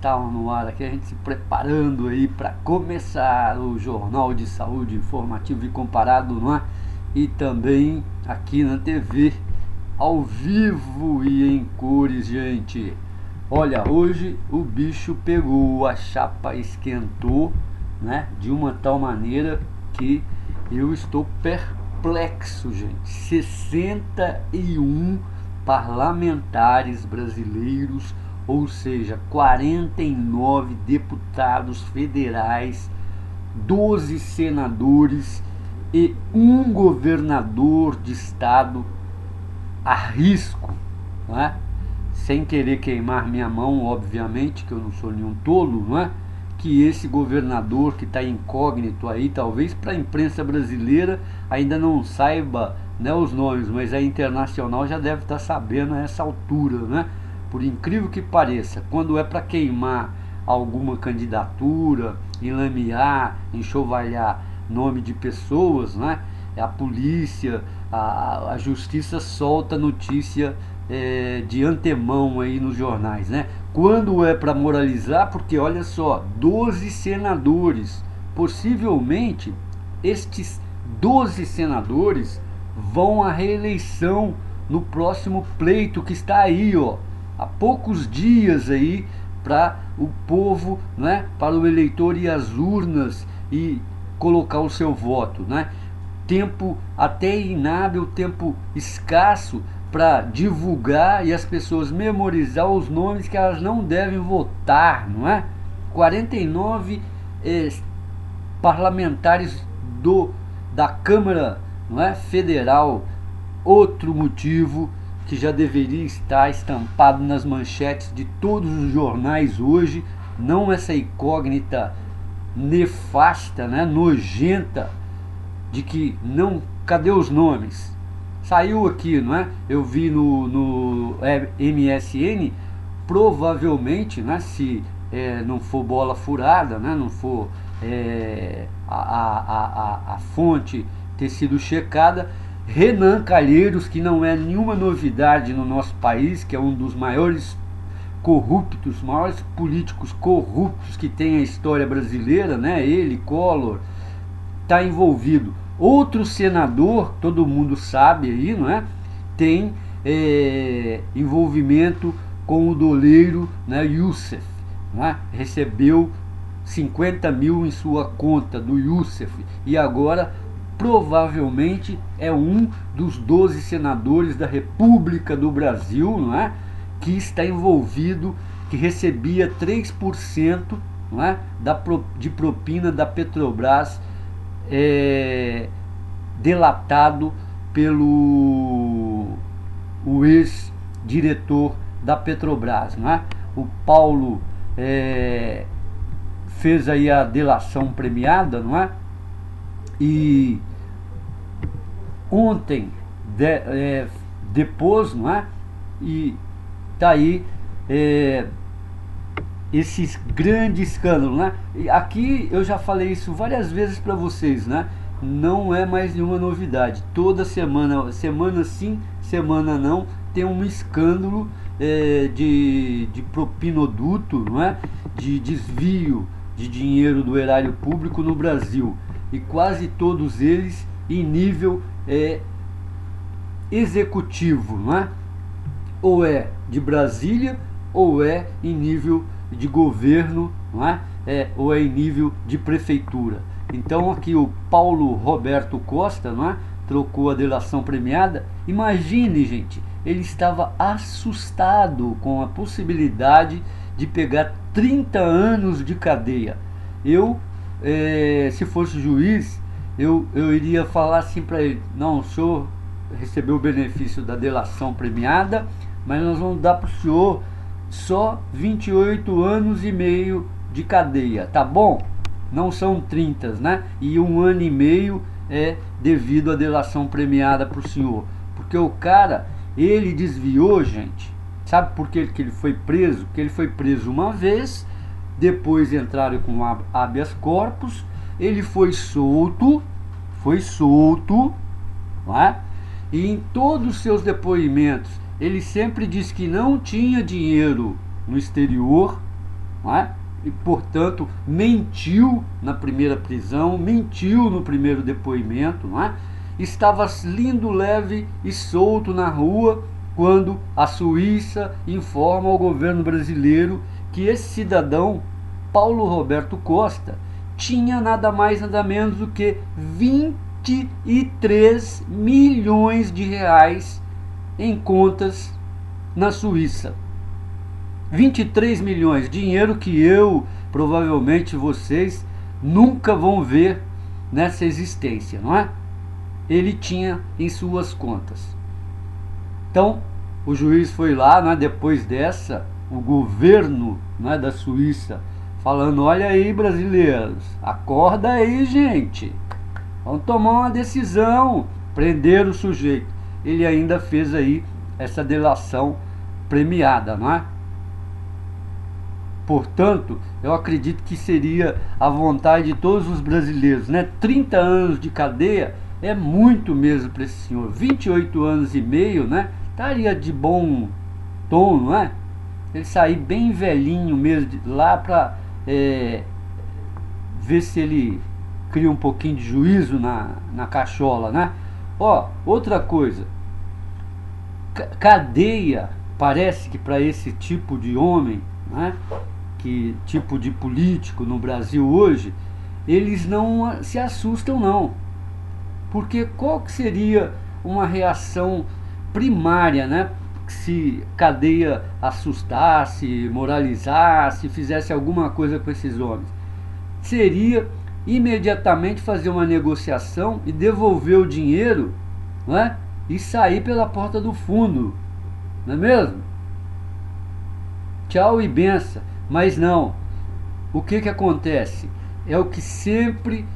estavam no ar aqui, a gente se preparando aí para começar o Jornal de Saúde informativo e comparado, não é? E também aqui na TV, ao vivo e em cores, gente. Olha, hoje o bicho pegou, a chapa esquentou, né? De uma tal maneira que eu estou perplexo, gente. 61 parlamentares brasileiros, ou seja, 49 deputados federais, 12 senadores e um governador de estado a risco, não é? Sem querer queimar minha mão, obviamente, que eu não sou nenhum tolo, não é? Que esse governador que está incógnito aí, talvez para a imprensa brasileira ainda não saiba, né, os nomes, mas a internacional já deve estar sabendo a essa altura, né? Por incrível que pareça, quando é para queimar alguma candidatura, enlamear, enxovalhar nome de pessoas, né? A polícia, a justiça solta notícia de antemão aí nos jornais, né? Quando é para moralizar, porque olha só, 12 senadores, possivelmente estes 12 senadores vão à reeleição no próximo pleito que está aí, ó, há poucos dias aí para o povo, né, para o eleitor ir às urnas e colocar o seu voto, né? Tempo até inábil, tempo escasso para divulgar e as pessoas memorizar os nomes que elas não devem votar, não é? 49 parlamentares da Câmara, não é, Federal. Outro motivo que já deveria estar estampado nas manchetes de todos os jornais hoje, não essa incógnita nefasta, né, nojenta, de que não, cadê os nomes? Saiu aqui, não é? Eu vi no MSN, provavelmente, né, se não for bola furada, né, não for a fonte ter sido checada, Renan Calheiros, que não é nenhuma novidade no nosso país, que é um dos maiores corruptos, maiores políticos corruptos que tem a história brasileira, né? Ele, Collor, está envolvido. Outro senador, todo mundo sabe aí, não é? Tem envolvimento com o doleiro, né, Youssef, não é? Recebeu 50 mil em sua conta do Youssef e agora provavelmente é um dos 12 senadores da República do Brasil, não é? Que está envolvido, que recebia 3%, não é? De propina da Petrobras, delatado pelo o ex-diretor da Petrobras, não é? O Paulo fez aí a delação premiada, não é? E ontem depôs, não é? E tá aí esses grandes escândalos, né? E aqui eu já falei isso várias vezes para vocês, né? Não é mais nenhuma novidade. Toda semana, semana sim, semana não, tem um escândalo de propinoduto, não é? De desvio de dinheiro do erário público no Brasil. E quase todos eles em nível executivo, não é? Ou é de Brasília, ou é em nível de governo, não é? Ou é em nível de prefeitura. Então aqui o Paulo Roberto Costa, não é? Trocou a delação premiada. Imagine, gente, ele estava assustado com a possibilidade de pegar 30 anos de cadeia. Eu, se fosse juiz, eu iria falar assim para ele: não, o senhor recebeu o benefício da delação premiada, mas nós vamos dar para o senhor só 28 anos e meio de cadeia, tá bom? Não são 30, né? E 1 ano e meio é devido à delação premiada para o senhor. Porque o cara, ele desviou, gente. Sabe por que ele foi preso? Porque ele foi preso uma vez, depois entraram com habeas corpus, ele foi solto, não é? E em todos os seus depoimentos, ele sempre diz que não tinha dinheiro no exterior, não é? E, portanto, mentiu na primeira prisão, mentiu no primeiro depoimento, não é? Estava lindo, leve e solto na rua quando a Suíça informa ao governo brasileiro que esse cidadão, Paulo Roberto Costa, tinha nada mais nada menos do que 23 milhões de reais em contas na Suíça. 23 milhões, dinheiro que eu, provavelmente vocês, nunca vão ver nessa existência, não é? Ele tinha em suas contas. Então, o juiz foi lá, né, depois dessa, o governo, né, da Suíça, falando, olha aí, brasileiros, acorda aí, gente, vamos tomar uma decisão, prender o sujeito. Ele ainda fez aí essa delação premiada, não é? Portanto, eu acredito que seria a vontade de todos os brasileiros, né? 30 anos de cadeia é muito mesmo para esse senhor. 28 anos e meio, né? Estaria de bom tom, não é? Ele sair bem velhinho mesmo lá para ver se ele cria um pouquinho de juízo na cachola, né? Ó, outra coisa, cadeia, parece que para esse tipo de homem, né? Que tipo de político no Brasil hoje, eles não se assustam não, porque qual que seria uma reação primária, né, se cadeia assustasse, moralizasse, fizesse alguma coisa com esses homens? Seria imediatamente fazer uma negociação e devolver o dinheiro, né, e sair pela porta do fundo, não é mesmo? Tchau e benção. Mas não, o que acontece? É o que sempre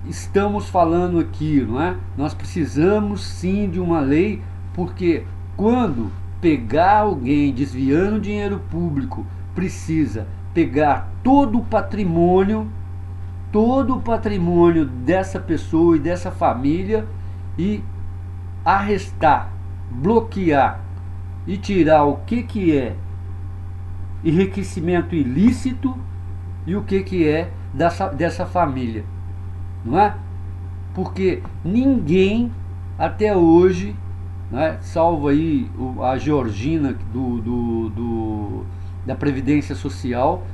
estamos falando aqui, não é? Nós precisamos sim de uma lei, porque quando pegar alguém desviando dinheiro público, precisa pegar todo o patrimônio dessa pessoa e dessa família e arrestar, bloquear e tirar o que é enriquecimento ilícito e o que é dessa família, não é? Porque ninguém até hoje, né, salvo aí a Georgina da Previdência Social,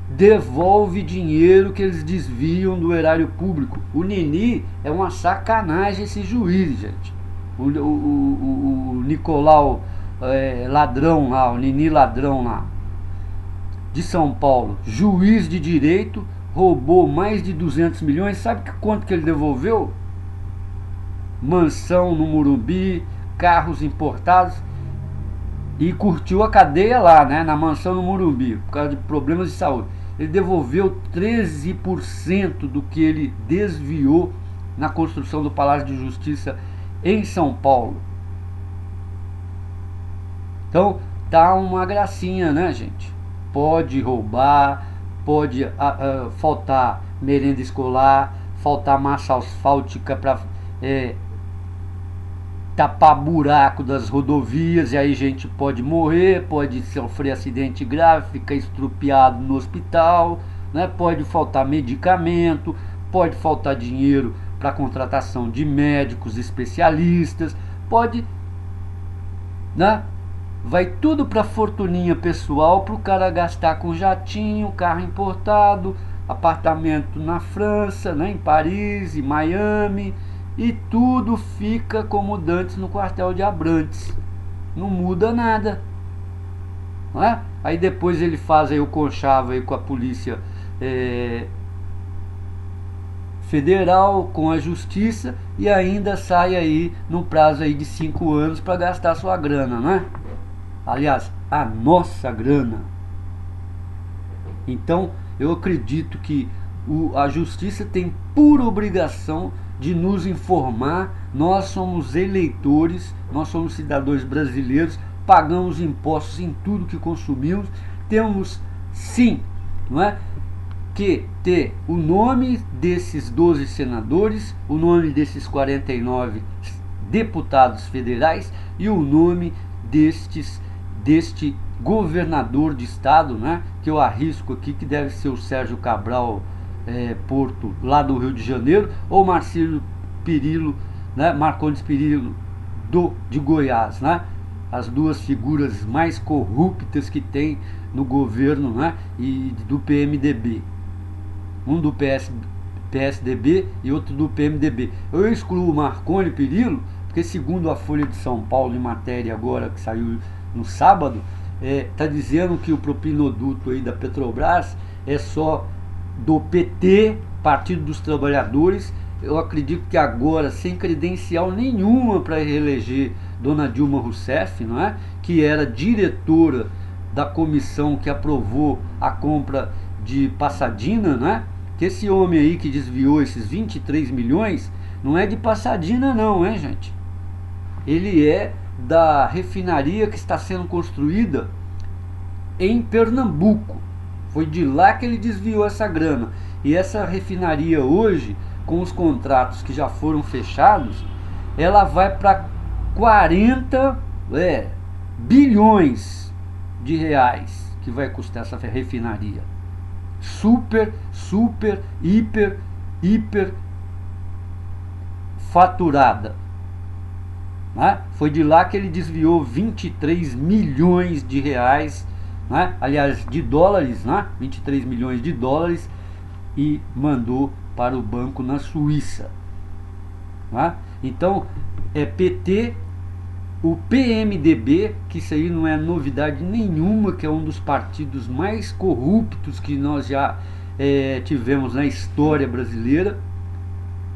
devolve dinheiro que eles desviam do erário público. O Nini é uma sacanagem esse juiz, gente. O Nicolau ladrão lá, o Nini ladrão lá, de São Paulo, juiz de direito, roubou mais de 200 milhões. Sabe quanto que ele devolveu? Mansão no Morumbi, carros importados, e curtiu a cadeia lá, né, na mansão no Morumbi, por causa de problemas de saúde. Ele devolveu 13% do que ele desviou na construção do Palácio de Justiça em São Paulo. Então, tá uma gracinha, né, gente? Pode roubar, pode faltar merenda escolar, faltar massa asfáltica para tapar buraco das rodovias, e aí a gente pode morrer, pode sofrer acidente grave, ficar estrupiado no hospital, né? Pode faltar medicamento, pode faltar dinheiro para contratação de médicos especialistas, pode, né? Vai tudo para fortuninha pessoal, para o cara gastar com jatinho, carro importado, apartamento na França, né, em Paris, em Miami, e tudo fica como dantes no quartel de Abrantes. Não muda nada, não é? Aí depois ele faz aí o conchavo aí com a polícia federal, com a justiça, e ainda sai aí no prazo aí de 5 anos para gastar sua grana, não é? Aliás, a nossa grana. Então, eu acredito que a justiça tem por obrigação de nos informar. Nós somos eleitores, nós somos cidadãos brasileiros, pagamos impostos em tudo que consumimos. Temos, sim, não é, que ter o nome desses 12 senadores, o nome desses 49 deputados federais e o nome deste governador de estado, né, que eu arrisco aqui que deve ser o Sérgio Cabral Porto, lá do Rio de Janeiro, ou Marcílio Perillo, né, Marcondes Perillo de Goiás, né, as duas figuras mais corruptas que tem no governo, né, e do PMDB, um do PSDB e outro do PMDB. Eu excluo o Marconi Perillo, porque segundo a Folha de São Paulo, em matéria agora que saiu no sábado, está dizendo que o propinoduto aí da Petrobras é só do PT, Partido dos Trabalhadores. Eu acredito que agora, sem credencial nenhuma para reeleger Dona Dilma Rousseff, não é? Que era diretora da comissão que aprovou a compra de Passadina, né? Que esse homem aí que desviou esses 23 milhões não é de Passadina não, hein, gente? Ele é da refinaria que está sendo construída em Pernambuco. Foi de lá que ele desviou essa grana. E essa refinaria hoje, com os contratos que já foram fechados, ela vai para 40 bilhões de reais que vai custar essa refinaria. Super, hiper faturada. Né? Foi de lá que ele desviou 23 milhões de reais, né? Aliás, de dólares, né? 23 milhões de dólares, e mandou para o banco na Suíça. Né? Então, é PT, o PMDB, que isso aí não é novidade nenhuma, que é um dos partidos mais corruptos que nós já tivemos na história brasileira.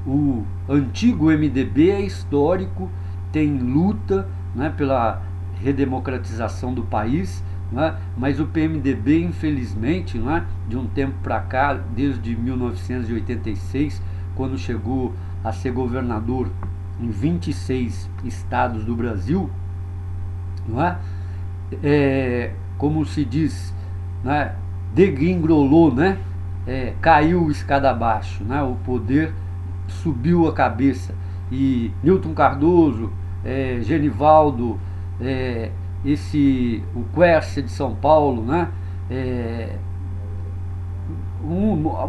O antigo MDB é histórico, tem luta, né, pela redemocratização do país, né, mas o PMDB, infelizmente, né, de um tempo para cá, desde 1986, quando chegou a ser governador em 26 estados do Brasil, não é? Como se diz, né, degringolou, né? Caiu escada abaixo, né? O poder subiu a cabeça, e Newton Cardoso, Genivaldo, o Quércia de São Paulo, né?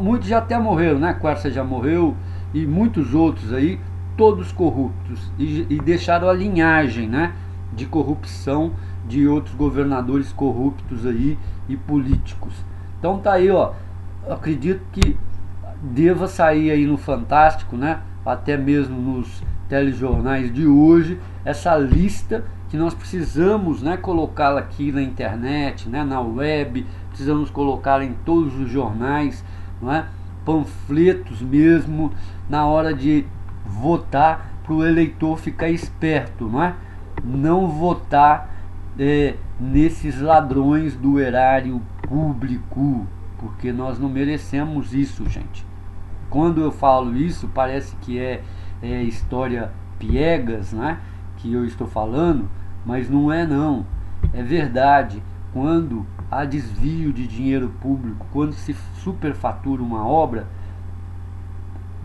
Muitos já até morreram, né? Quércia já morreu, e muitos outros aí, todos corruptos, e deixaram a linhagem, né, de corrupção de outros governadores corruptos aí e políticos. Então tá aí, ó, acredito que deva sair aí no Fantástico, né, até mesmo nos telejornais de hoje, essa lista que nós precisamos, né, colocá-la aqui na internet, né, na web, precisamos colocá-la em todos os jornais, não é? Panfletos mesmo, na hora de votar, para o eleitor ficar esperto, não é? Não votar nesses ladrões do erário público, porque nós não merecemos isso, gente. Quando eu falo isso, parece que é história piegas, né, que eu estou falando, mas não é não, é verdade. Quando há desvio de dinheiro público, quando se superfatura uma obra,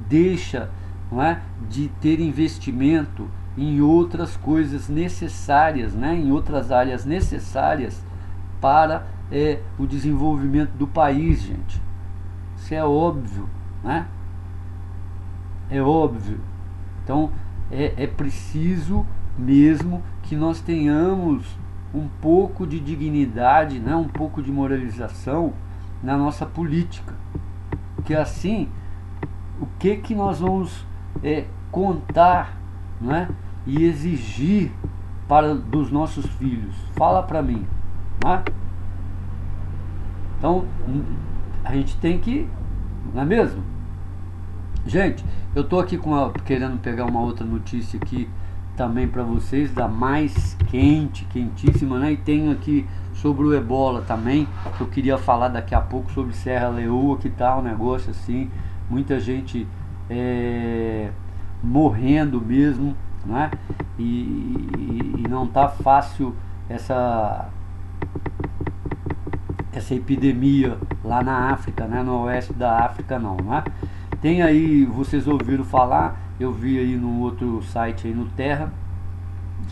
deixa, não é, de ter investimento em outras coisas necessárias, né, em outras áreas necessárias para o desenvolvimento do país, gente. Isso é óbvio, né? É óbvio. Então é preciso mesmo que nós tenhamos um pouco de dignidade, né, um pouco de moralização na nossa política, porque assim, o que nós vamos contar, né, e exigir dos nossos filhos? Fala para mim, né? Então a gente tem que, não é mesmo? Gente, eu tô aqui querendo pegar uma outra notícia aqui também para vocês, da mais quentíssima, né? E tenho aqui sobre o Ebola também, que eu queria falar daqui a pouco, sobre Serra Leoa, que tá um negócio assim, muita gente morrendo mesmo, né? E não tá fácil essa epidemia lá na África, né? No oeste da África não, né? Tem aí, vocês ouviram falar, eu vi aí no outro site aí no Terra,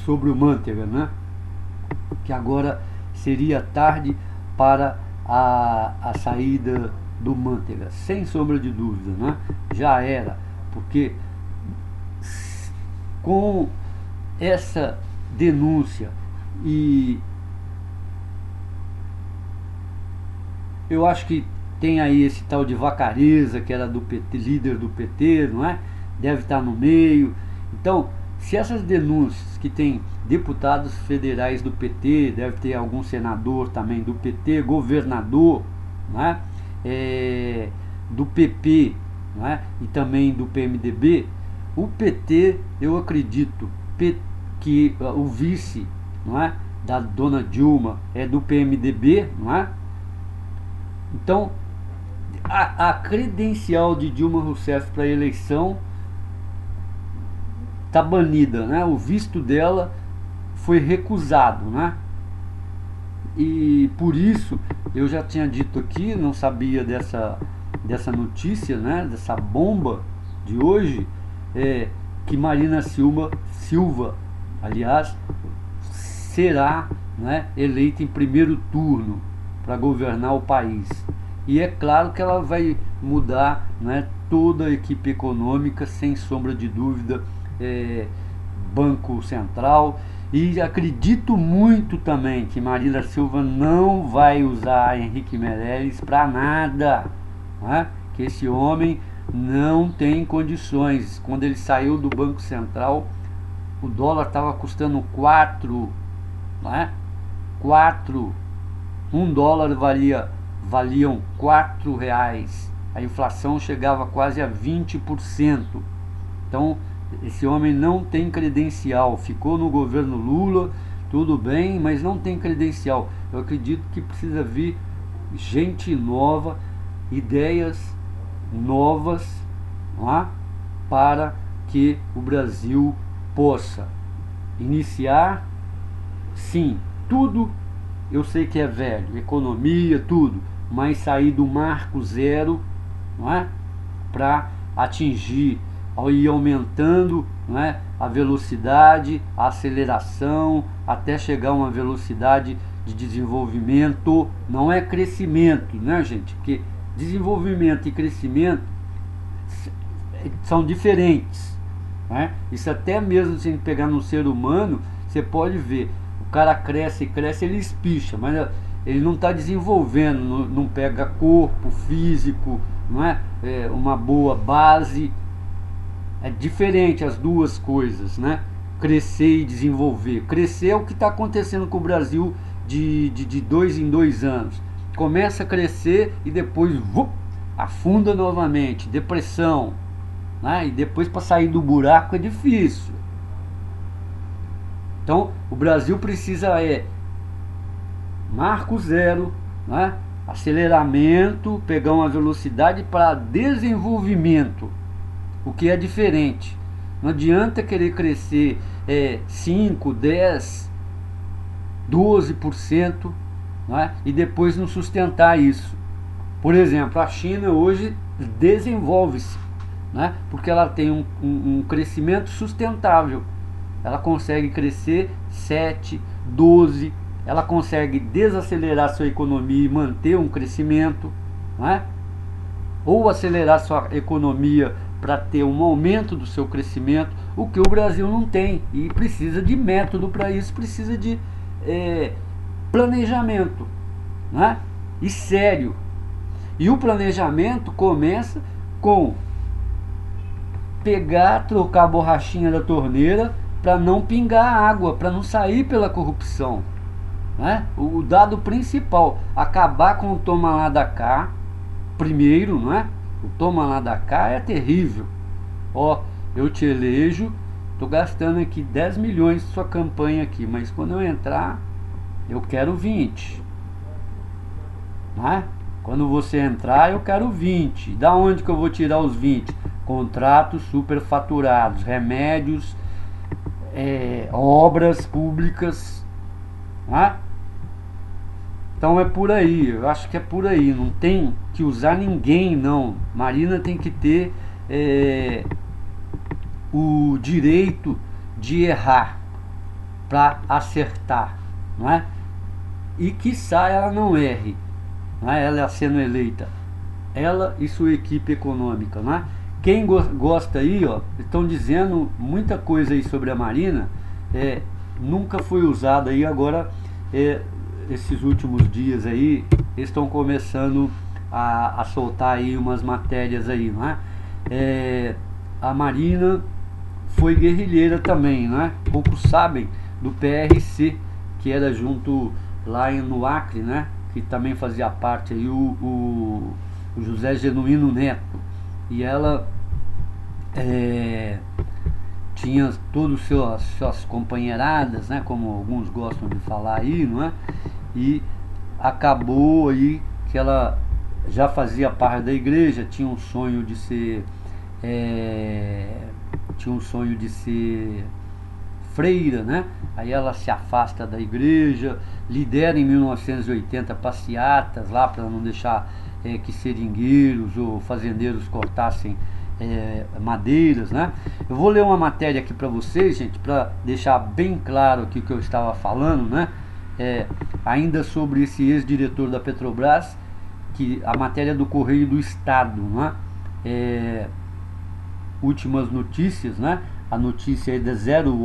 sobre o Manteiga, né? Que agora seria tarde para a saída do Manteiga, sem sombra de dúvida, né? Já era, porque com essa denúncia, e eu acho que tem aí esse tal de Vacareza, que era do PT, líder do PT, não é? Deve estar no meio. Então, se essas denúncias, que tem deputados federais do PT, deve ter algum senador também do PT, governador, não é? Do PP, não é? E também do PMDB, o PT, eu acredito que o vice, não é? Da dona Dilma é do PMDB, não é? Então, a credencial de Dilma Rousseff para a eleição está banida, né? O visto dela foi recusado, né? E por isso eu já tinha dito aqui, não sabia dessa notícia, né? Dessa bomba de hoje, que Marina Silva, aliás, será, né, eleita em primeiro turno para governar o país. E é claro que ela vai mudar, né, toda a equipe econômica, sem sombra de dúvida, Banco Central. E acredito muito também que Marina Silva não vai usar Henrique Meirelles para nada, né? Que esse homem não tem condições. Quando ele saiu do Banco Central, o dólar estava custando 4, né? 4, $1 valiam R$4. A inflação chegava quase a 20%. Então, esse homem não tem credencial. Ficou no governo Lula, tudo bem, mas não tem credencial. Eu acredito que precisa vir gente nova, ideias novas, não é? Para que o Brasil possa iniciar, sim, tudo. Eu sei que é velho, economia, tudo, mas sair do marco zero, não é? Para atingir, ao ir aumentando, não é? A velocidade, a aceleração, até chegar a uma velocidade de desenvolvimento, não é crescimento, né, gente? Porque desenvolvimento e crescimento são diferentes, né? Isso até mesmo se a gente pegar no ser humano, você pode ver, o cara cresce, ele espicha, mas ele não está desenvolvendo, não pega corpo físico, não é? Uma boa base. É diferente as duas coisas, né? Crescer e desenvolver. Crescer é o que está acontecendo com o Brasil de 2 em 2 anos. Começa a crescer e depois afunda novamente, depressão, né? E depois para sair do buraco é difícil. Então o Brasil precisa marco zero, né? Aceleramento, pegar uma velocidade para desenvolvimento, o que é diferente. Não adianta querer crescer 5, 10, 12%, né? E depois não sustentar isso. Por exemplo, a China hoje desenvolve-se, né? Porque ela tem um crescimento sustentável. Ela consegue crescer 7, 12, ela consegue desacelerar sua economia e manter um crescimento, né? Ou acelerar sua economia para ter um aumento do seu crescimento, o que o Brasil não tem, e precisa de método para isso, precisa de planejamento, né? E sério. E o planejamento começa com trocar a borrachinha da torneira para não pingar água, para não sair pela corrupção, né? O dado principal, acabar com o toma lá da cá primeiro, não é? O toma lá da cá é terrível. Ó, eu te elejo, tô gastando aqui 10 milhões de sua campanha aqui, mas quando eu entrar, eu quero 20, né? Quando você entrar, eu quero 20. Da onde que eu vou tirar os 20? Contratos superfaturados, remédios, obras públicas, né? Então é por aí, eu acho que é por aí, não tem que usar ninguém, não. Marina tem que ter o direito de errar para acertar, não é? e quiçá ela não erre, né? Ela sendo eleita, ela e sua equipe econômica, né? Quem gosta aí, ó, estão dizendo muita coisa aí sobre a Marina, nunca foi usada aí, agora esses últimos dias aí estão começando a soltar aí umas matérias aí, né? A Marina foi guerrilheira também, né? Poucos sabem do PRC, que era junto lá no Acre, né? Que também fazia parte aí o José Genuíno Neto. E ela tinha todas suas companheiradas, né? Como alguns gostam de falar aí, não é? E acabou aí que ela já fazia parte da igreja, tinha um sonho de ser freira, né? Aí ela se afasta da igreja, lidera em 1980 passeatas lá para não deixar que seringueiros ou fazendeiros cortassem madeiras, né? Eu vou ler uma matéria aqui para vocês, gente, para deixar bem claro aqui o que eu estava falando, né? Ainda sobre esse ex-diretor da Petrobras, que a matéria do Correio do Estado, né? Últimas notícias, né? A notícia é de 0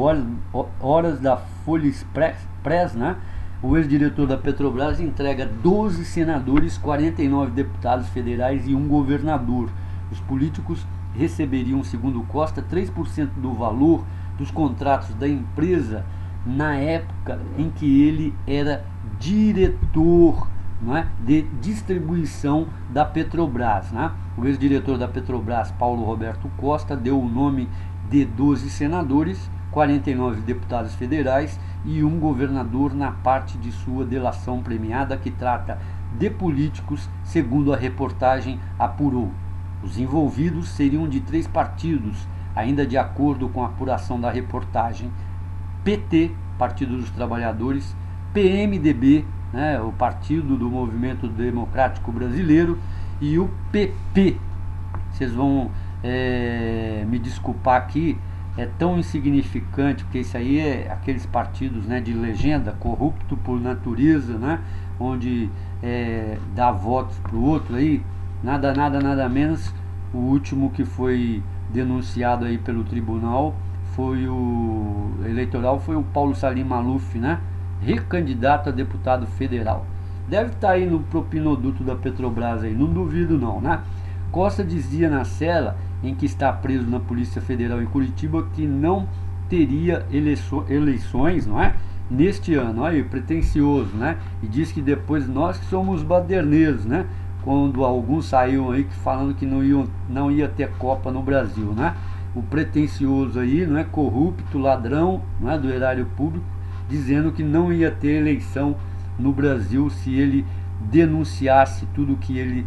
horas da Folha Express, né? O ex-diretor da Petrobras entrega 12 senadores, 49 deputados federais e um governador. Os políticos receberiam, segundo Costa, 3% do valor dos contratos da empresa na época em que ele era diretor, não é, de distribuição da Petrobras, né? O ex-diretor da Petrobras, Paulo Roberto Costa, deu o nome de 12 senadores, 49 deputados federais e um governador na parte de sua delação premiada que trata de políticos, segundo a reportagem apurou. Os envolvidos seriam de 3 partidos, ainda de acordo com a apuração da reportagem: PT, Partido dos Trabalhadores, PMDB, né, o Partido do Movimento Democrático Brasileiro, e o PP. Vocês vão me desculpar aqui, é tão insignificante, porque isso aí é aqueles partidos, né, de legenda, corrupto por natureza, né, onde dá votos para o outro aí, nada menos. O último que foi denunciado aí pelo tribunal foi o eleitoral, foi o Paulo Salim Maluf, né, recandidato a deputado federal. Deve estar aí no propinoduto da Petrobras aí, não duvido não, né? Costa dizia na cela em que está preso na Polícia Federal em Curitiba que não teria eleições, não é? Neste ano, aí, pretencioso, né? E diz que depois nós que somos baderneiros, né? Quando alguns saíram aí falando que não ia ter Copa no Brasil, né? O pretencioso aí, não é, corrupto, ladrão, não é, do erário público, dizendo que não ia ter eleição no Brasil se ele denunciasse tudo o que ele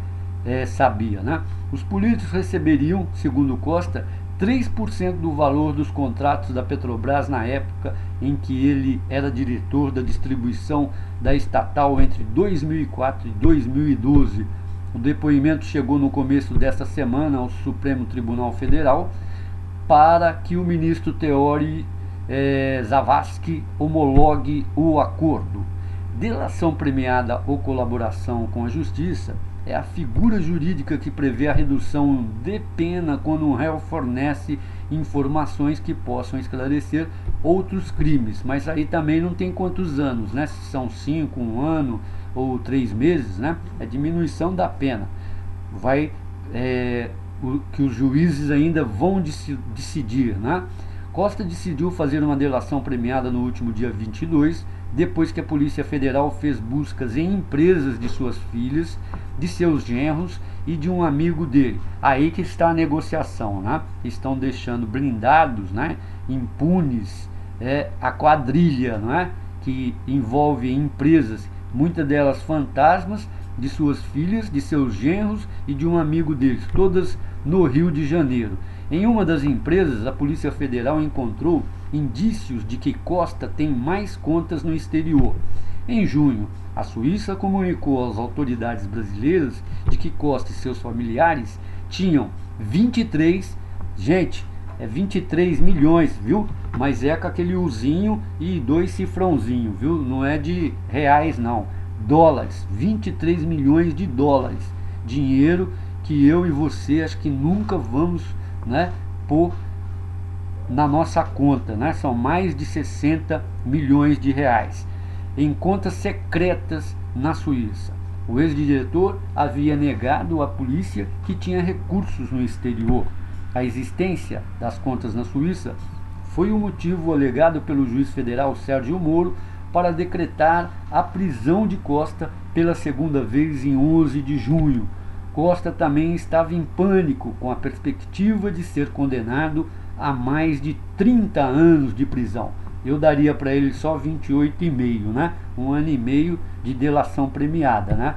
sabia, né? Os políticos receberiam, segundo Costa, 3% do valor dos contratos da Petrobras na época em que ele era diretor da distribuição da estatal entre 2004 e 2012. O depoimento chegou no começo desta semana ao Supremo Tribunal Federal para que o ministro Teori Zavascki homologue o acordo. Delação premiada ou colaboração com a justiça é a figura jurídica que prevê a redução de pena quando um réu fornece informações que possam esclarecer outros crimes. Mas aí também não tem quantos anos, né? Se são 5, 1 ano ou 3 meses, né? É diminuição da pena. Que os juízes ainda vão decidir, né? Costa decidiu fazer uma delação premiada no último dia 22, depois que a Polícia Federal fez buscas em empresas de suas filhas, de seus genros e de um amigo dele. Aí que está a negociação, né? Estão deixando blindados, né, impunes, a quadrilha, né, que envolve empresas, muitas delas fantasmas, de suas filhas, de seus genros e de um amigo deles, todas no Rio de Janeiro. Em uma das empresas, a Polícia Federal encontrou indícios de que Costa tem mais contas no exterior. Em junho, a Suíça comunicou às autoridades brasileiras de que Costa e seus familiares tinham 23, gente, é 23 milhões, viu? Mas é com aquele uzinho e 2 cifrãozinho, viu? Não é de reais não, dólares, 23 milhões de dólares, dinheiro que eu e você acho que nunca vamos, né, pôr na nossa conta, né? São mais de 60 milhões de reais em contas secretas na Suíça. O ex-diretor havia negado à polícia que tinha recursos no exterior. A existência das contas na Suíça foi o motivo alegado pelo juiz federal Sérgio Moro para decretar a prisão de Costa pela segunda vez em 11 de junho. Costa também estava em pânico com a perspectiva de ser condenado a mais de 30 anos de prisão. Eu daria para ele só 28,5, né? 1 ano e meio de delação premiada, né?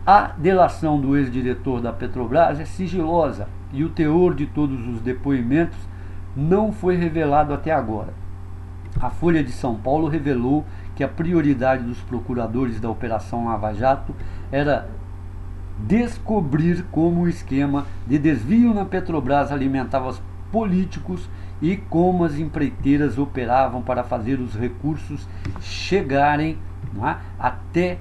A delação do ex-diretor da Petrobras é sigilosa e o teor de todos os depoimentos não foi revelado até agora. A Folha de São Paulo revelou que a prioridade dos procuradores da Operação Lava Jato era descobrir como o esquema de desvio na Petrobras alimentava os políticos e como as empreiteiras operavam para fazer os recursos chegarem, não é, até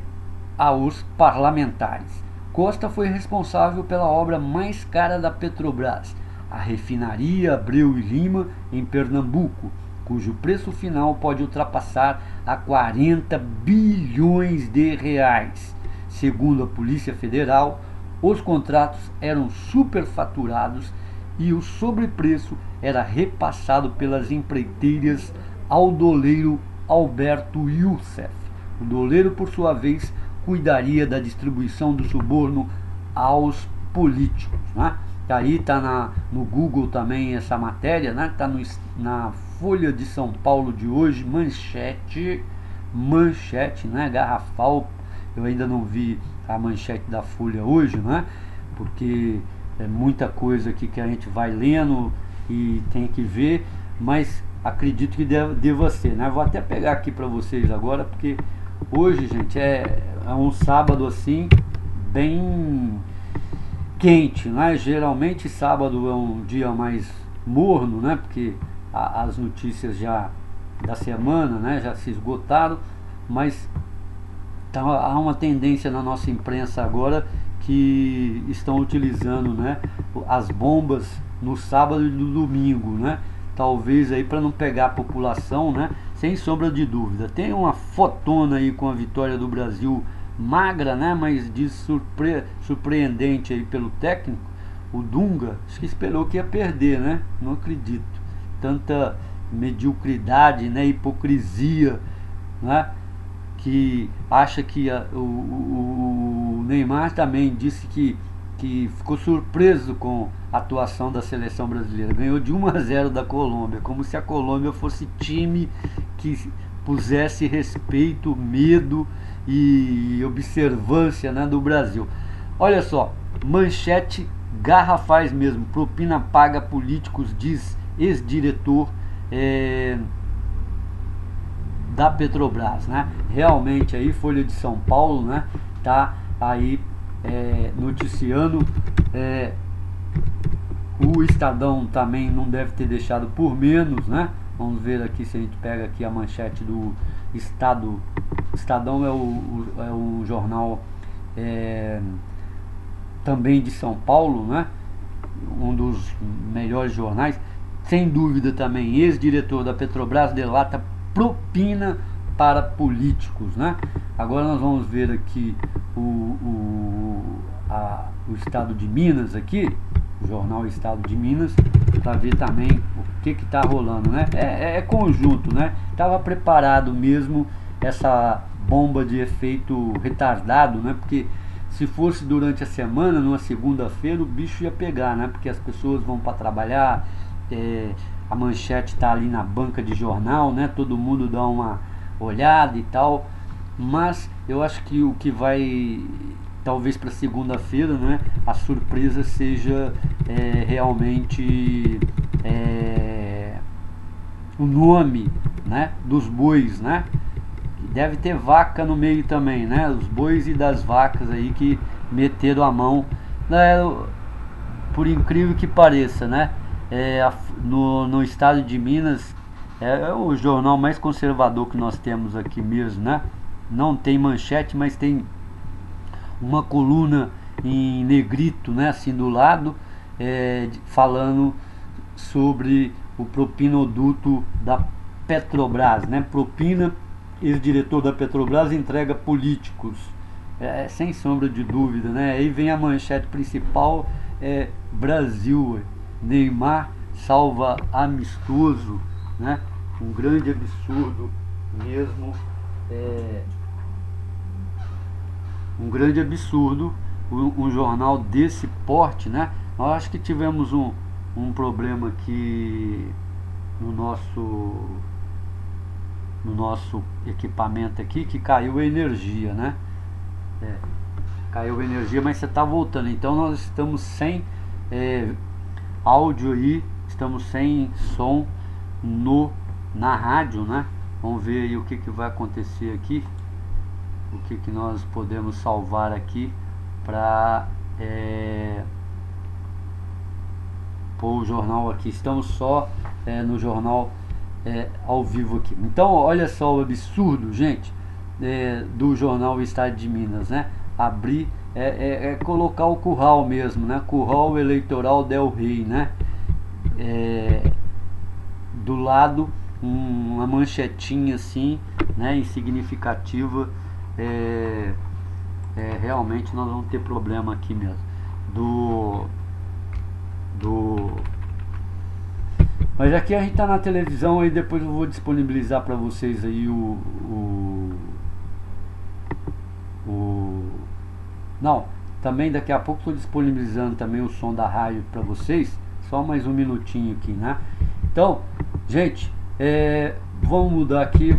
aos parlamentares. Costa foi responsável pela obra mais cara da Petrobras, a refinaria Abreu e Lima, em Pernambuco, cujo preço final pode ultrapassar a 40 bilhões de reais. Segundo a Polícia Federal, os contratos eram superfaturados e o sobrepreço era repassado pelas empreiteiras ao doleiro Alberto Youssef. O doleiro, por sua vez, cuidaria da distribuição do suborno aos políticos, né? Aí está no Google também essa matéria, né? Está na Folha de São Paulo de hoje, manchete, né? Garrafal. Eu ainda não vi a manchete da Folha hoje, né? Porque é muita coisa aqui que a gente vai lendo e tem que ver, mas acredito que deva ser, né? Vou até pegar aqui para vocês agora, porque hoje, gente, é um sábado assim, bem quente, né? Geralmente sábado é um dia mais morno, né? Porque as notícias já da semana, né, já se esgotaram, mas há uma tendência na nossa imprensa agora que estão utilizando, né, as bombas no sábado e no domingo, né? Talvez aí para não pegar a população, né? Sem sombra de dúvida. Tem uma fotona aí com a vitória do Brasil, magra, né? Mas diz surpreendente aí pelo técnico, o Dunga. Acho que esperou que ia perder, né? Não acredito. Tanta mediocridade, né? Hipocrisia, né? Que acha que o Neymar também disse que ficou surpreso com a atuação da seleção brasileira. Ganhou de 1-0 da Colômbia, como se a Colômbia fosse time que pusesse respeito, medo e observância, né, do Brasil. Olha só, manchete garrafais mesmo. Propina paga políticos, diz ex-diretor da Petrobras, né? Realmente aí, Folha de São Paulo, né, tá aí noticiando. O Estadão também não deve ter deixado por menos, né? Vamos ver aqui se a gente pega aqui a manchete do Estado. Estadão é um jornal também de São Paulo, né? Um dos melhores jornais. Sem dúvida também, ex-diretor da Petrobras delata propina para políticos, né? Agora nós vamos ver aqui o Estado de Minas aqui, o jornal Estado de Minas, para ver também o que está rolando, né? É conjunto, né? Estava preparado mesmo essa bomba de efeito retardado, né? Porque se fosse durante a semana, numa segunda-feira, o bicho ia pegar, né? Porque as pessoas vão para trabalhar, a manchete está ali na banca de jornal, né? Todo mundo dá uma olhada e tal, mas eu acho que o que vai talvez para segunda-feira, né, a surpresa seja realmente o nome, né, dos bois, né? Deve ter vaca no meio também, né? Os bois e das vacas aí que meteram a mão, né? Por incrível que pareça, né? no estado de Minas, é o jornal mais conservador que nós temos aqui mesmo, né? Não tem manchete, mas tem uma coluna em negrito, né, assim do lado, falando sobre o propinoduto da Petrobras, né? Propina, ex-diretor da Petrobras entrega políticos, sem sombra de dúvida, né? Aí vem a manchete principal, Brasil, Neymar salva amistoso, né? Um grande absurdo mesmo, um grande absurdo, um jornal desse porte, né? Nós acho que tivemos um problema aqui no nosso equipamento aqui, que caiu a energia, né? Caiu a energia, mas você está voltando. Então nós estamos sem áudio aí, estamos sem som na rádio, né? Vamos ver aí o que vai acontecer aqui, o que nós podemos salvar aqui para pôr o jornal aqui. Estamos só no jornal ao vivo aqui. Então olha só o absurdo, gente, do jornal Estado de Minas, né? Abrir, colocar o curral mesmo, né? Curral eleitoral Del Rey, né? Do lado uma manchetinha assim, né, insignificativa. Realmente nós vamos ter problema aqui mesmo mas aqui a gente tá na televisão, aí depois eu vou disponibilizar para vocês aí não, também daqui a pouco estou disponibilizando também o som da rádio para vocês, só mais um minutinho aqui, né? Então, gente, vamos mudar aqui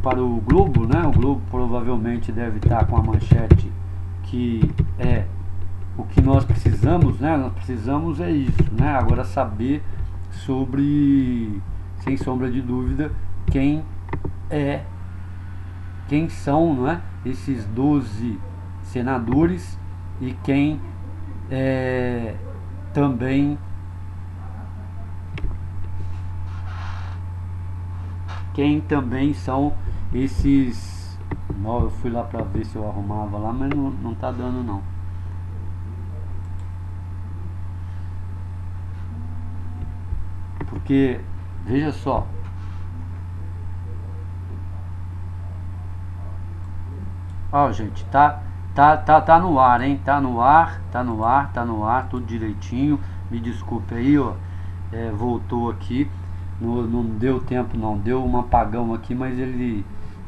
para o Globo, né? O Globo provavelmente deve estar com a manchete que é o que nós precisamos, né? Nós precisamos isso, né? Agora saber sobre, sem sombra de dúvida, quem são, não é? Esses 12 senadores e quem também são esses. Não, eu fui lá para ver se eu arrumava lá, mas não tá dando não. Porque veja só, ó, gente, tá no ar, hein? Tá no ar, tudo direitinho. Me desculpe aí, ó. Voltou aqui. Não deu tempo, não. Deu um apagão aqui, mas ele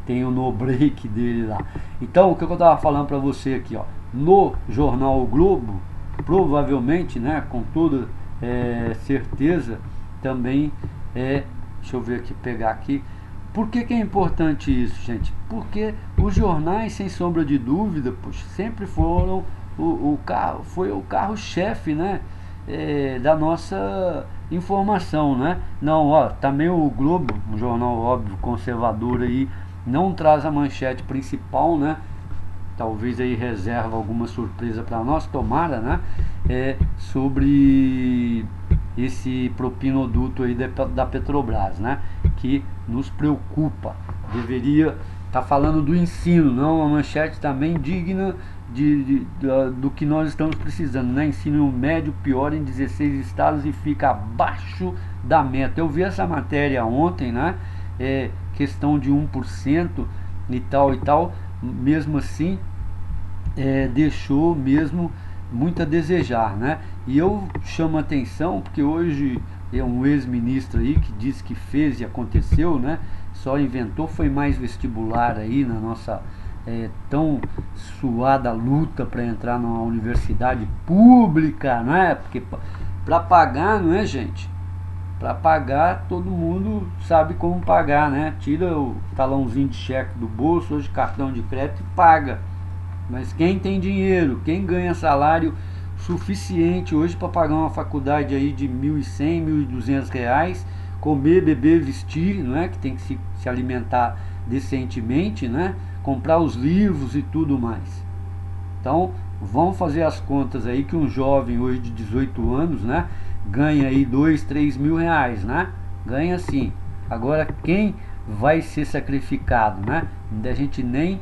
tem o no break dele lá. Então, o que eu tava falando pra você aqui, ó. No jornal o Globo, provavelmente, né? Com toda certeza, também deixa eu ver aqui, pegar aqui. Por que é importante isso, gente? Porque os jornais, sem sombra de dúvida, poxa, sempre foram o carro-chefe, né? Da nossa informação, né? Não, ó, também o Globo, um jornal óbvio conservador aí, não traz a manchete principal, né? Talvez aí reserva alguma surpresa para nós, tomara, né? Sobre esse propinoduto aí da Petrobras, né? Que nos preocupa. Deveria estar falando do ensino, não, a manchete também digna do que nós estamos precisando, né? Ensino médio pior em 16 estados e fica abaixo da meta. Eu vi essa matéria ontem, né? Questão de 1% e tal, mesmo assim deixou mesmo muito a desejar, né? E eu chamo a atenção porque hoje um ex-ministro aí que disse que fez e aconteceu, né? Só inventou, foi mais vestibular aí na nossa tão suada luta para entrar numa universidade pública, não é? Porque para pagar, não é, gente? Para pagar, todo mundo sabe como pagar, né? Tira o talãozinho de cheque do bolso, hoje cartão de crédito e paga. Mas quem tem dinheiro, quem ganha salário suficiente hoje para pagar uma faculdade aí de R$1.100, R$1.200, comer, beber, vestir, não é? Que tem que se alimentar decentemente, né? Comprar os livros e tudo mais. Então, vamos fazer as contas aí que um jovem hoje de 18 anos, né? ganha aí 2, 3 mil reais, né? Ganha sim. Agora quem vai ser sacrificado, né? A gente nem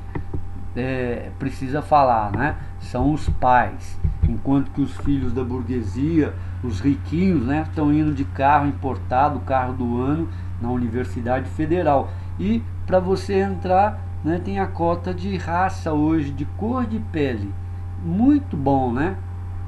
precisa falar, né? São os pais, enquanto que os filhos da burguesia, os riquinhos, né, estão indo de carro importado, carro do ano, na Universidade Federal. E para você entrar, né, tem a cota de raça hoje, de cor de pele. Muito bom, né?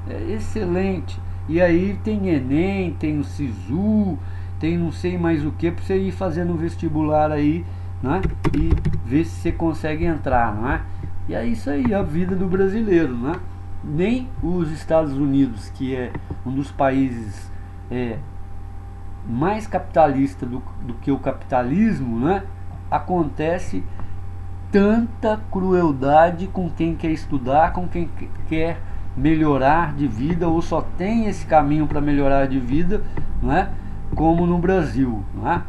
É excelente. E aí tem Enem, tem o Sisu, tem não sei mais o que para você ir fazendo um vestibular aí, né? E ver se você consegue entrar, não é? E é isso aí, a vida do brasileiro, né? Nem os Estados Unidos, que é um dos países mais capitalista do que o capitalismo, né? Acontece tanta crueldade com quem quer estudar, com quem quer melhorar de vida ou só tem esse caminho para melhorar de vida, não é? Como no Brasil, não é?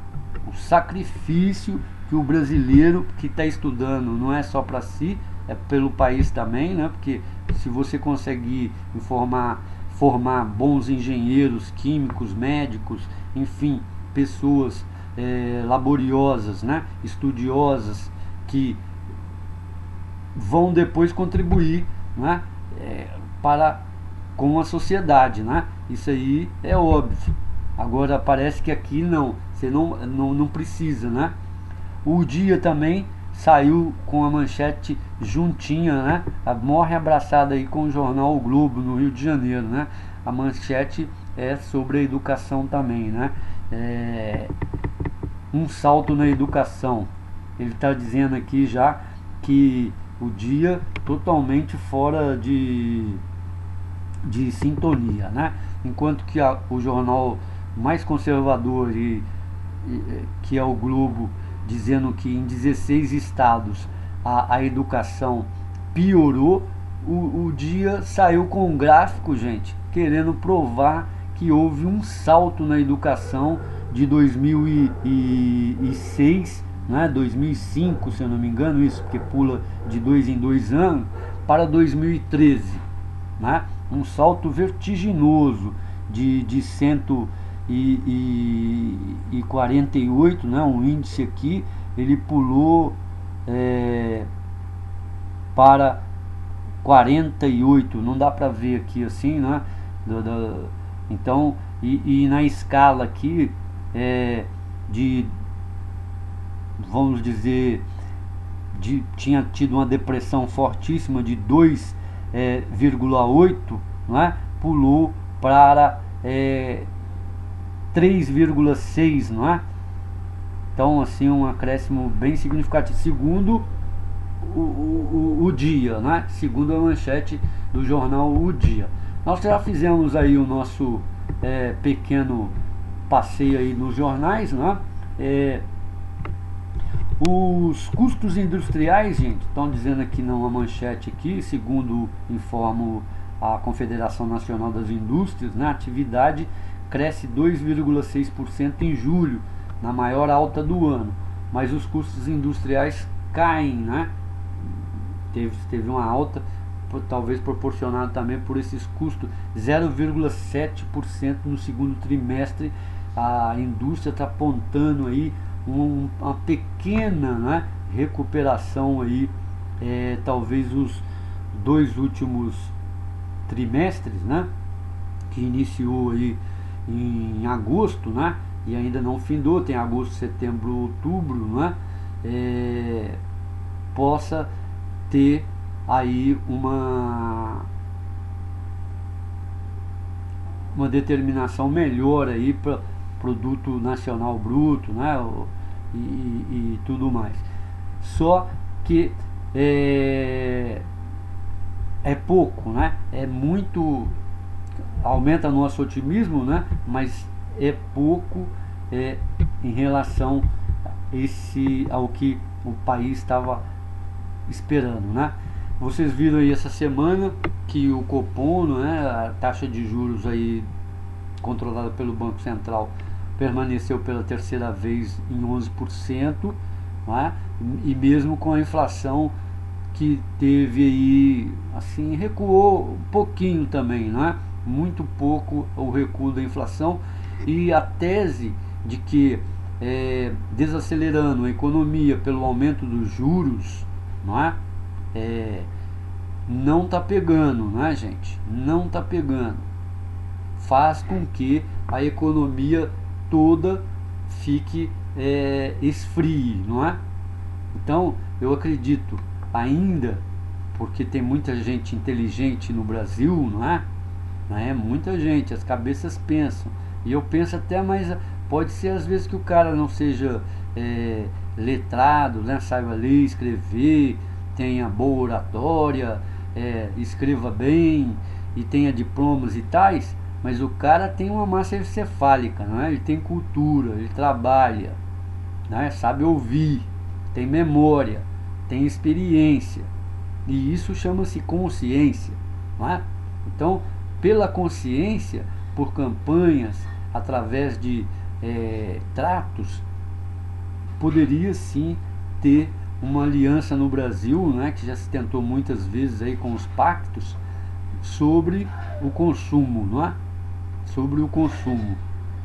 O sacrifício que o brasileiro que está estudando não é só para si, é pelo país também, né? Porque se você conseguir formar bons engenheiros, químicos, médicos, enfim, pessoas laboriosas, né? Estudiosas, que vão depois contribuir, né? Para com a sociedade, né? Isso aí é óbvio. Agora parece que aqui não, você não precisa, né? O Dia também saiu com a manchete juntinha, né? Morre abraçada aí com o jornal O Globo no Rio de Janeiro, né? A manchete é sobre a educação também, né? Um salto na educação. Ele está dizendo aqui já que o dia totalmente fora de sintonia, né? Enquanto que o jornal mais conservador que é o Globo, dizendo que em 16 estados a educação piorou, o Dia saiu com um gráfico, gente, querendo provar que houve um salto na educação de 2006, né, 2005, se eu não me engano, isso, porque pula de 2 em 2 anos, para 2013, né? Um salto vertiginoso de 148, né? Um índice aqui, ele pulou para 48, não dá para ver aqui assim, né? Então, e na escala aqui, de, vamos dizer, tinha tido uma depressão fortíssima de 2,8, não é? Pulou para 3,6, não é? Então, assim, um acréscimo bem significativo, segundo o Dia, né? Segundo a manchete do jornal O Dia. Nós já fizemos aí o nosso pequeno passeio aí nos jornais, né? Os custos industriais, gente, estão dizendo aqui numa manchete aqui, segundo informo a Confederação Nacional das Indústrias, né, a atividade cresce 2,6% em julho, na maior alta do ano, mas os custos industriais caem, né? Teve uma alta, talvez proporcionada também por esses custos, 0,7% no segundo trimestre. A indústria está apontando aí uma pequena, né, recuperação aí, talvez os 2 últimos trimestres, né, que iniciou aí em agosto, né, e ainda não findou, tem agosto, setembro, outubro, né, possa ter aí uma determinação melhor aí para produto nacional bruto, né, e tudo mais. Só que é pouco, né? É muito, aumenta nosso otimismo, né? Mas é pouco em relação ao que o país estava esperando, né? Vocês viram aí essa semana que o Copom, né, a taxa de juros aí controlada pelo Banco Central, permaneceu pela terceira vez em 11%, né? E mesmo com a inflação que teve aí, assim, recuou um pouquinho também, né? muito pouco o recuo da inflação, e a tese de que desacelerando a economia pelo aumento dos juros, não é? Não está pegando, né, gente? Não está pegando. Faz com que a economia toda fique esfrie, não é? Então, eu acredito ainda, porque tem muita gente inteligente no Brasil, não é? Não é? Muita gente, as cabeças pensam. E eu penso até mais, pode ser às vezes que o cara não seja letrado, né? Saiba ler, escrever, tenha boa oratória, escreva bem e tenha diplomas e tais, mas o cara tem uma massa encefálica, não é? Ele tem cultura, ele trabalha, né? Sabe ouvir, tem memória, tem experiência, e isso chama-se consciência, não é? Então, pela consciência, por campanhas, através de tratos, poderia sim ter uma aliança no Brasil, né, que já se tentou muitas vezes aí com os pactos, sobre o consumo, não é? Sobre o consumo,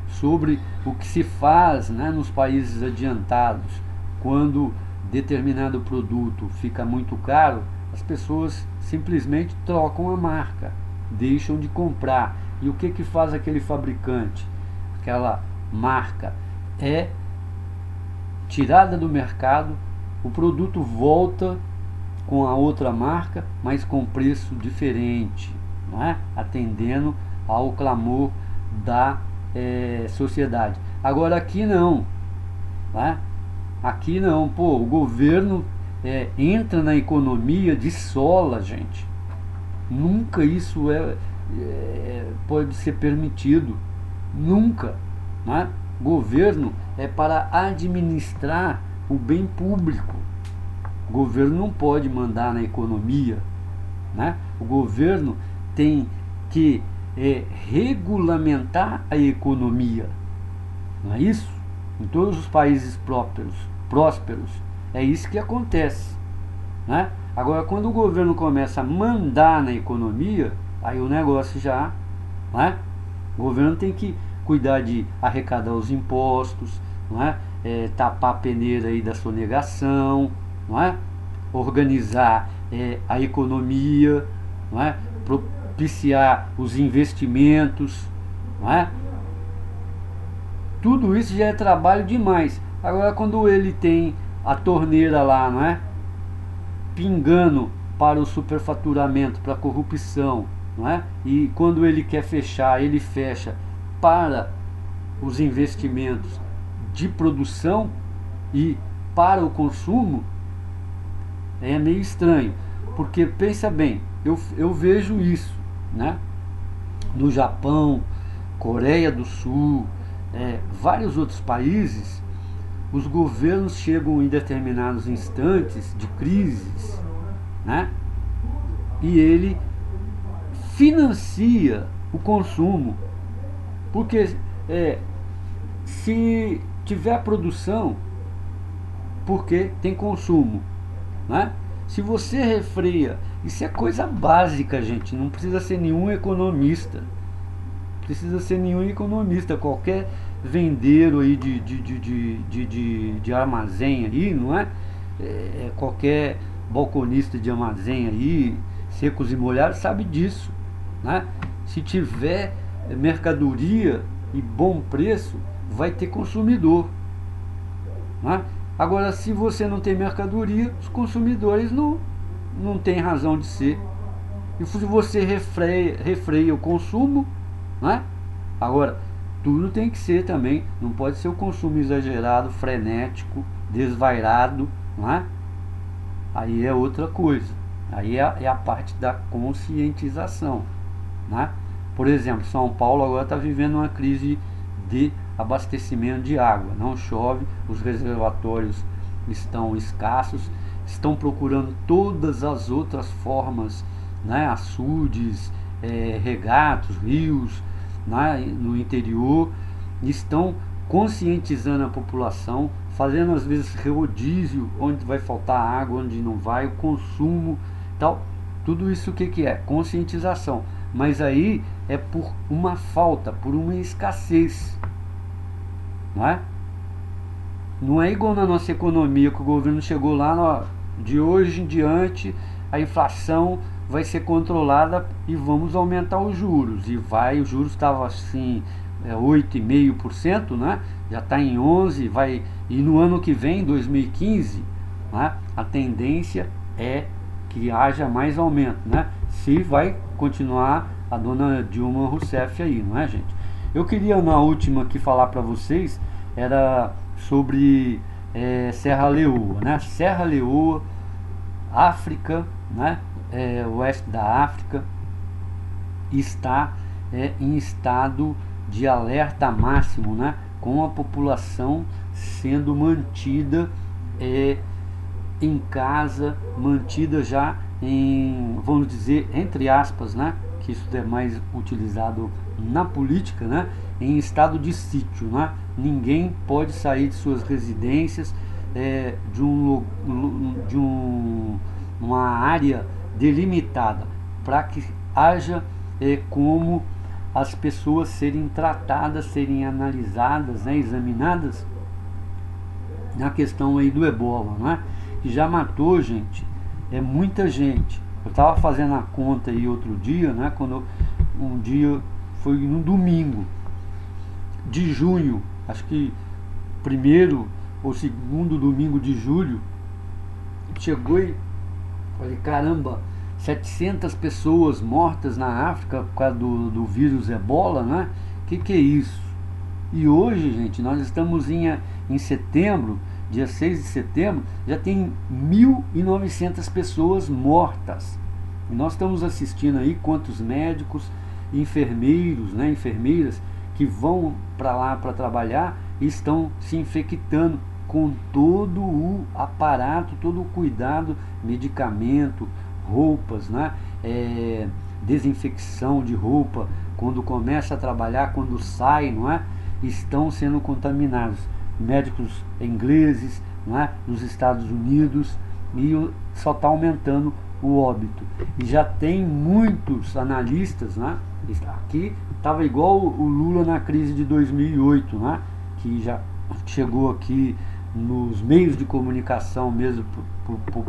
sobre o que se faz, né, nos países adiantados, quando determinado produto fica muito caro, as pessoas simplesmente trocam a marca, deixam de comprar. E o que faz aquele fabricante? Aquela marca é tirada do mercado, o produto volta com a outra marca, mas com preço diferente, não é? Atendendo ao clamor da sociedade. Agora aqui não, né? Aqui não, pô, o governo entra na economia de sola, gente. Nunca isso pode ser permitido, nunca, né? Governo é para administrar o bem público. O governo não pode mandar na economia, né? O governo tem que regulamentar a economia, não é isso? Em todos os países prósperos, é isso que acontece, né? Agora, quando o governo começa a mandar na economia, aí o negócio já, né? O governo tem que cuidar de arrecadar os impostos, não é? Tapar a peneira aí da sonegação, não é? Organizar a economia, não é? Propiciar os investimentos, não é? Tudo isso já é trabalho demais. Agora, quando ele tem a torneira lá, não é? Pingando para o superfaturamento, para a corrupção, não é? E quando ele quer fechar, ele fecha para os investimentos de produção e para o consumo, é meio estranho. Porque, pensa bem, eu vejo isso, né? No Japão, Coreia do Sul, vários outros países, os governos chegam em determinados instantes de crises, né? E ele financia o consumo, porque se tiver produção, porque tem consumo, né? Se você refreia, isso é coisa básica, gente, não precisa ser nenhum economista. Precisa ser nenhum economista, qualquer vendeiro aí de armazém aí, não é? Qualquer balconista de armazém aí, secos e molhados, sabe disso, né? Se tiver mercadoria e bom preço, vai ter consumidor, né? Agora, se você não tem mercadoria, os consumidores não têm razão de ser. E se você refreia o consumo, né? Agora, tudo tem que ser também, não pode ser o consumo exagerado, frenético, desvairado, não é? Aí é outra coisa. Aí é a parte da conscientização, né? Por exemplo, São Paulo agora está vivendo uma crise de abastecimento de água. Não chove, os reservatórios estão escassos, estão procurando todas as outras formas, né? Açudes, regatos, rios, né? No interior, estão conscientizando a população, fazendo às vezes rodízio, onde vai faltar água, onde não vai, o consumo, tal. Tudo isso o que é? Conscientização. mas aí é por uma falta, por uma escassez, não é? Não é igual na nossa economia, que o governo chegou lá, ó, de hoje em diante a inflação vai ser controlada e vamos aumentar os juros. E vai, os juros estavam assim, 8,5%, né? Já está em 11%, vai, e no ano que vem, 2015, né, a tendência é que haja mais aumento, né? Se vai continuar a dona Dilma Rousseff aí, não é, gente? Eu queria na última aqui falar para vocês, era sobre Serra Leoa, né? Serra Leoa, África, né? Oeste da África, está em estado de alerta máximo, né? Com a população sendo mantida em casa, mantida já em, vamos dizer, entre aspas, né? Que isso é mais utilizado na política, né? Em estado de sítio, né? Ninguém pode sair de suas residências, uma área delimitada, para que haja como as pessoas serem tratadas, serem analisadas, né, examinadas na questão aí do ebola, né? Que já matou, gente, muita gente. Eu estava fazendo a conta aí outro dia, né? Quando um dia foi no domingo de junho, acho que primeiro ou segundo domingo de julho, chegou e falei, caramba, 700 pessoas mortas na África por causa do vírus ebola, né? Que é isso? E hoje, gente, nós estamos em setembro, dia 6 de setembro, já tem 1.900 pessoas mortas. E nós estamos assistindo aí quantos médicos, enfermeiros, né, enfermeiras que vão para lá para trabalhar e estão se infectando com todo o aparato, todo o cuidado, medicamento, roupas, né? Desinfecção de roupa, quando começa a trabalhar, quando sai, não é? Estão sendo contaminados. Médicos ingleses, não é? Nos Estados Unidos, e só está aumentando o óbito. E já tem muitos analistas, né? Aqui estava igual o Lula na crise de 2008, né? Que já chegou aqui nos meios de comunicação mesmo, pro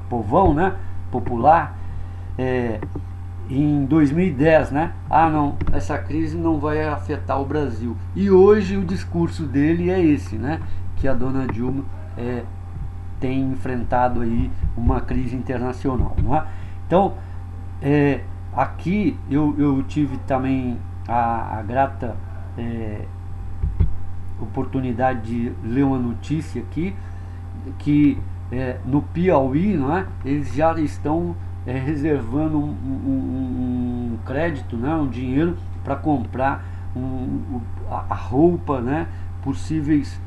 povão, né? Popular, em 2010, né? Ah, não, essa crise não vai afetar o Brasil. E hoje o discurso dele é esse, né? Que a dona Dilma tem enfrentado aí uma crise internacional, não é? Então, aqui eu tive também a grata oportunidade de ler uma notícia aqui, que no Piauí, não é? Eles já estão reservando um crédito, né? Um dinheiro para comprar a roupa, né? Possíveis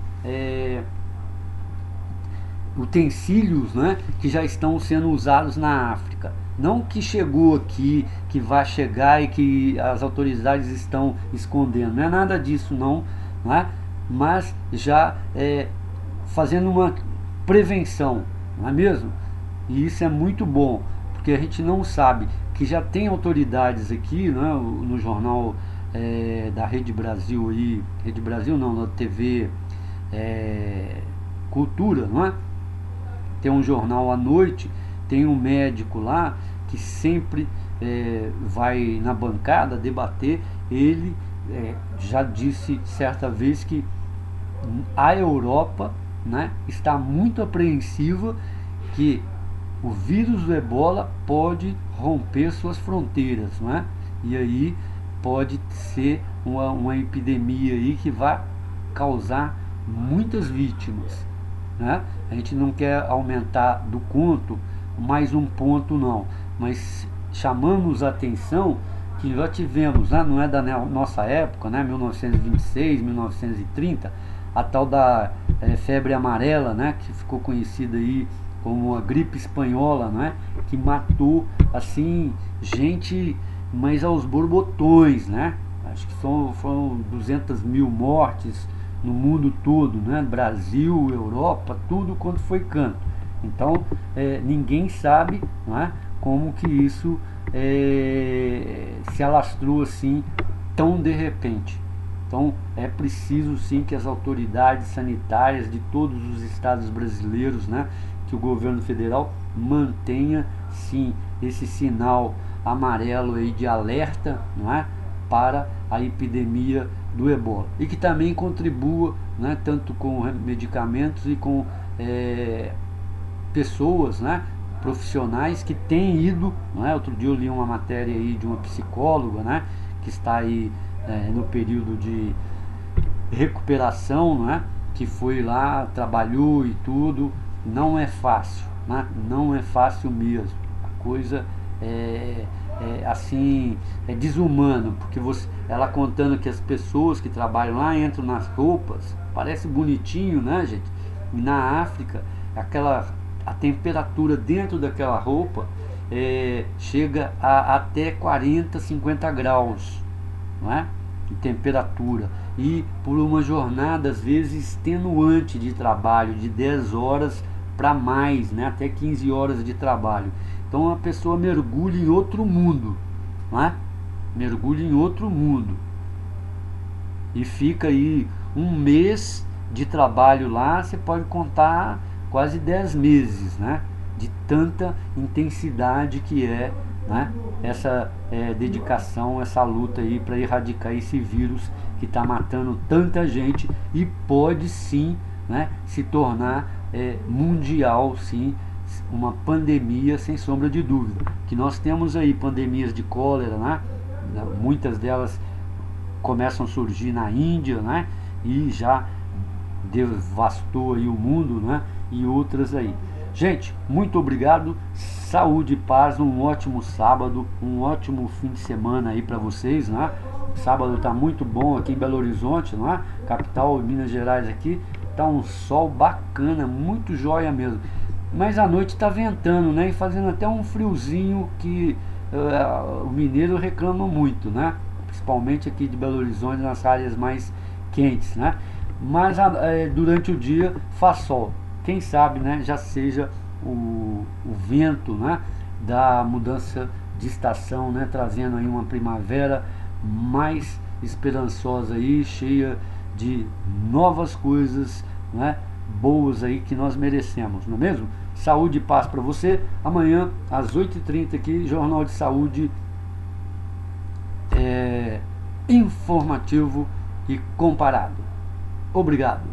utensílios, né, que já estão sendo usados na África. Não que chegou aqui, que vai chegar e que as autoridades estão escondendo. Não é nada disso, não, né? Mas já fazendo uma prevenção, não é mesmo? E isso é muito bom, porque a gente não sabe que já tem autoridades aqui, né, no jornal da Rede Brasil aí, Rede Brasil não, na TV Cultura, não é? Tem um jornal à noite, tem um médico lá que sempre vai na bancada debater. Ele já disse certa vez que a Europa, né, está muito apreensiva que o vírus do ebola pode romper suas fronteiras, não é? E aí pode ser uma epidemia aí que vai causar muitas vítimas, né? A gente não quer aumentar do conto mais um ponto, não, mas chamamos a atenção que já tivemos, né, não é da nossa época, né, 1926, 1930, a tal da febre amarela, né, que ficou conhecida aí como a gripe espanhola, né, que matou assim gente, mas aos borbotões, né? Acho que foram 200 mil mortes no mundo todo, né? Brasil, Europa, tudo quanto foi canto. Então ninguém sabe, não é? como que isso se alastrou assim tão de repente. Então é preciso sim que as autoridades sanitárias de todos os estados brasileiros, né, que o governo federal mantenha sim esse sinal amarelo aí de alerta, não é, para a epidemia do ebola, e que também contribua, né, tanto com medicamentos e com pessoas, né, profissionais que têm ido, não é? Outro dia eu li uma matéria aí de uma psicóloga, né, que está aí no período de recuperação, não é? Que foi lá, trabalhou e tudo. Não é fácil, né? Não é fácil mesmo. A coisa assim, é desumano, porque ela contando que as pessoas que trabalham lá entram nas roupas, parece bonitinho, né, gente? E na África, a temperatura dentro daquela roupa chega a até 40, 50 graus, não é? De temperatura, e por uma jornada às vezes extenuante de trabalho de 10 horas para mais, né? Até 15 horas de trabalho. Então a pessoa mergulha em outro mundo, não é? Mergulha em outro mundo e fica aí um mês de trabalho lá. Você pode contar quase 10 meses, né? De tanta intensidade que né, essa dedicação, essa luta aí para erradicar esse vírus que está matando tanta gente e pode sim, né, se tornar mundial, sim, uma pandemia sem sombra de dúvida. Que nós temos aí pandemias de cólera, né? Muitas delas começam a surgir na Índia, né? E já devastou aí o mundo, né? E outras aí. Gente, muito obrigado, saúde e paz, um ótimo sábado, um ótimo fim de semana aí para vocês, né? Sábado tá muito bom aqui em Belo Horizonte, não é? Capital, Minas Gerais aqui, tá um sol bacana, muito joia mesmo. Mas à noite tá ventando, né? E fazendo até um friozinho que o mineiro reclama muito, né? Principalmente aqui de Belo Horizonte, nas áreas mais quentes, né? Mas durante o dia faz sol. Quem sabe, né, já seja o vento, né, da mudança de estação, né, trazendo aí uma primavera mais esperançosa aí, cheia de novas coisas, né, boas aí que nós merecemos, não é mesmo? Saúde e paz para você. Amanhã às 8h30 aqui, Jornal de Saúde informativo e comparado. Obrigado.